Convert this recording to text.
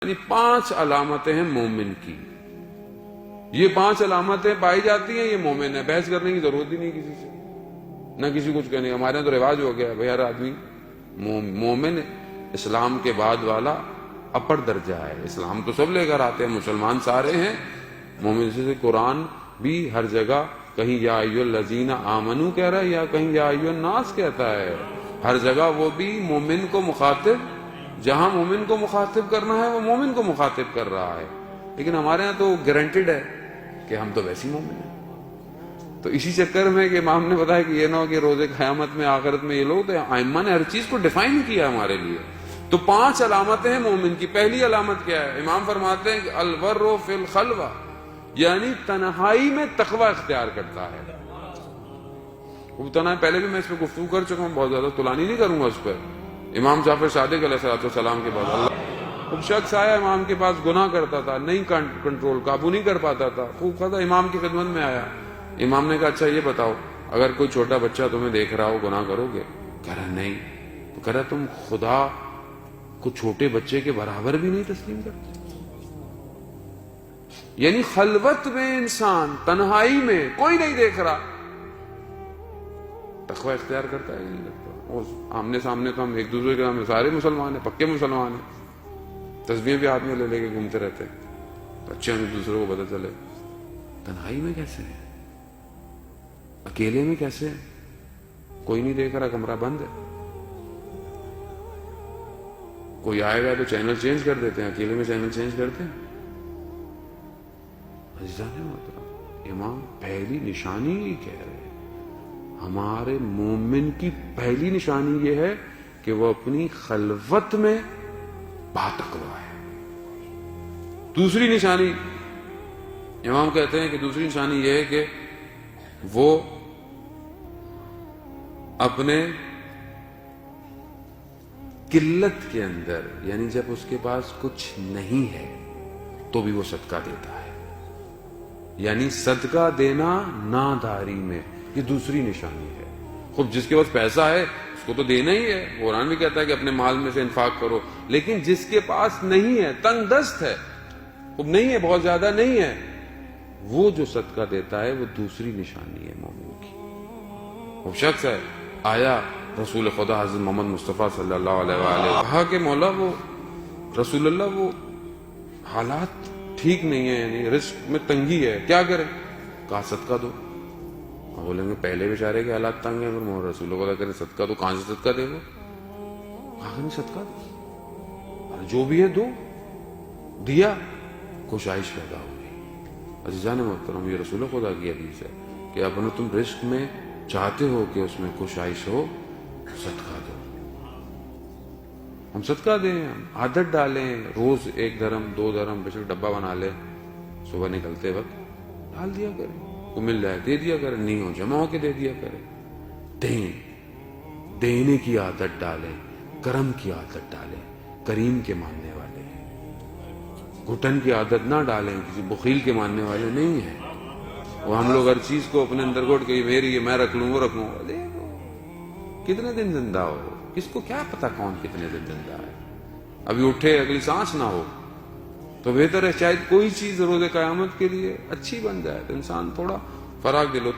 یعنی 5 علامتیں ہیں مومن کی. یہ 5 علامتیں پائی جاتی ہیں یہ مومن ہے. بحث کرنے کی ضرورت ہی نہیں کسی سے, نہ کسی کچھ کہنے. ہمارے یہاں تو رواج ہو گیا بھائی ہر آدمی مومن اسلام کے بعد والا اپر درجہ ہے. اسلام تو سب لے کر آتے ہیں, مسلمان سارے ہیں. مومن سے قرآن بھی ہر جگہ کہیں یا ایھا الذین آمنو کہہ رہا ہے یا کہیں یا ایھا الناس کہتا ہے. ہر جگہ وہ بھی مومن کو مخاطب, جہاں مومن کو مخاطب کرنا ہے وہ مومن کو مخاطب کر رہا ہے. لیکن ہمارے ہاں تو گارنٹیڈ ہے کہ ہم تو ویسی مومن ہیں. تو اسی چکر میں کہ امام نے بتایا کہ یہ نہ ہو کہ روز قیامت میں آخرت میں یہ لوگ تو ائمہ نے ہر چیز کو ڈیفائن کیا ہمارے لیے. تو 5 علامتیں ہیں مومن کی. پہلی علامت کیا ہے؟ امام فرماتے ہیں کہ البر فی الخلوہ, یعنی تنہائی میں تقوی اختیار کرتا ہے. پہلے بھی میں اس پہ گفتگو کر چکا ہوں, بہت زیادہ طولانی نہیں کروں گا اس پر. امام جعفر صادق علیہ السلام کے بعد خوب شخص آیا امام کے پاس, گناہ کرتا تھا, نہیں کنٹرول قابو نہیں کر پاتا تھا. خوب خدا امام کی خدمت میں آیا. امام نے کہا اچھا یہ بتاؤ, اگر کوئی چھوٹا بچہ تمہیں دیکھ رہا ہو گناہ کرو گے؟ کہہ رہا نہیں. تو کہہ رہا تم خدا کو چھوٹے بچے کے برابر بھی نہیں تسلیم کرتے؟ یعنی خلوت میں انسان, تنہائی میں, کوئی نہیں دیکھ رہا, تقوی اختیار کرتا ہے نہیں کرتا. اور آمنے سامنے تو ہم ایک دوسرے کے ہم سارے مسلمان ہیں, پکے مسلمان ہیں. تسبیح بھی ہاتھ میں لے کے گھومتے رہتے ہیں, اچھے ہم ایک دوسرے کو پتہ چلے. تنہائی میں کیسے ہیں, اکیلے میں کیسے ہیں؟ کوئی نہیں دیکھ رہا, کمرہ بند ہے. کوئی آئے گا تو چینل چینج کر دیتے ہیں, اکیلے میں چینل چینج کرتے ہیں. عزیزان محترم, امام پہلی نشانی ہی کہہ رہے ہیں. ہمارے مومن کی پہلی نشانی یہ ہے کہ وہ اپنی خلوت میں باتقوا ہے. دوسری نشانی امام کہتے ہیں کہ دوسری نشانی یہ ہے کہ وہ اپنے قلت کے اندر, یعنی جب اس کے پاس کچھ نہیں ہے تو بھی وہ صدقہ دیتا ہے. یعنی صدقہ دینا ناداری میں, یہ دوسری نشانی ہے. خب جس کے پاس پیسہ ہے اس کو تو دینا ہی ہے. قرآن بھی کہتا ہے کہ اپنے مال میں سے انفاق کرو. لیکن جس کے پاس نہیں ہے, تنگ دست ہے, خب نہیں ہے, بہت زیادہ نہیں ہے, وہ جو صدقہ دیتا ہے وہ دوسری نشانی ہے مومن کی. وہ شخص ہے آیا رسول خدا حضرت محمد مصطفیٰ صلی اللہ علیہ وآلہ کہا کہ مولا وہ رسول اللہ وہ حالات ٹھیک نہیں ہے, یعنی رزق میں تنگی ہے, کیا کریں؟ کہا صدقہ دو. بولیں گے پہلے بیچارے کے حالات تنگ ہیں, پھر رسول خدا کرے صدقہ دو, کہاں سے صدقہ دے گا؟ کہا نہیں صدقہ دو, جو بھی ہے دو. دیا, کوشش پیدا ہو گئی. عزیزان محترم, یہ رسول خدا کی حدیث ہے کہ اپنا تم رزق میں چاہتے ہو کہ اس میں کوشش ہو, صدقہ دو. ہم صدقہ دیں, عادت ڈالیں, روز 1 درہم 2 درہم بے شک ڈبہ بنا لیں, صبح نکلتے وقت ڈال دیا کریں. کو مل جائے دے دیا کریں, نہیں ہو جمع ہو کے دے دیا کریں. دیں, دینے کی عادت ڈالیں, کرم کی عادت ڈالیں. کریم کے ماننے والے ہیں, گھٹن کی عادت نہ ڈالیں, کسی بخیل کے ماننے والے نہیں ہیں. وہ ہم لوگ ہر چیز کو اپنے اندر گھوٹ کے میری ہے, میں رکھ لوں, وہ رکھ لوں. کتنے دن زندہ ہو, کس کو کیا پتا کون کتنے دن زندہ ہے. ابھی اٹھے اگلی سانس نہ ہو تو بہتر ہے شاید کوئی چیز روز قیامت کے لیے اچھی بن جائے تو انسان تھوڑا فراغ دے لو.